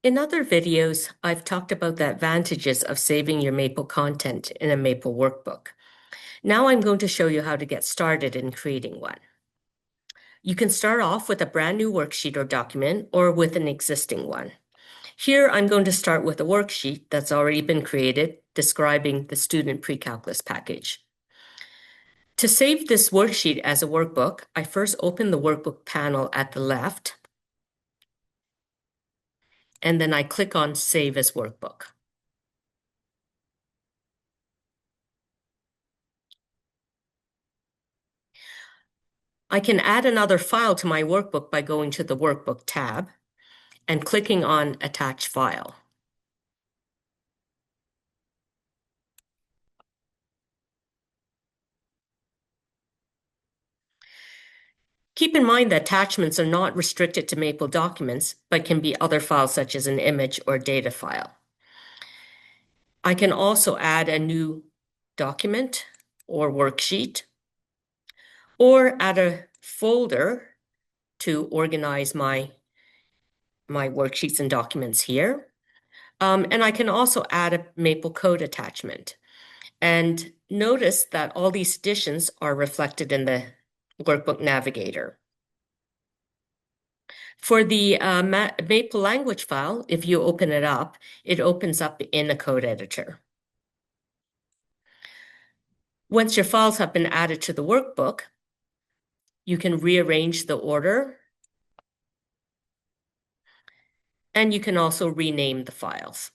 In other videos, I've talked about the advantages of saving your Maple content in a Maple workbook. Now I'm going to show you how to get started in creating one. You can start off with a brand new worksheet or document or with an existing one. Here, I'm going to start with a worksheet that's already been created describing the student pre-calculus package. To save this worksheet as a workbook, I first open the workbook panel at the left, and then I click on Save as Workbook. I can add another file to my workbook by going to the Workbook tab and clicking on Attach File. Keep in mind that attachments are not restricted to Maple documents, but can be other files such as an image or data file. I can also add a new document or worksheet, or add a folder to organize my worksheets and documents here. And I can also add a Maple code attachment. And notice that all these additions are reflected in the Workbook Navigator. For the Maple language file, if you open it up, it opens up in a code editor. Once your files have been added to the workbook, you can rearrange the order, and you can also rename the files.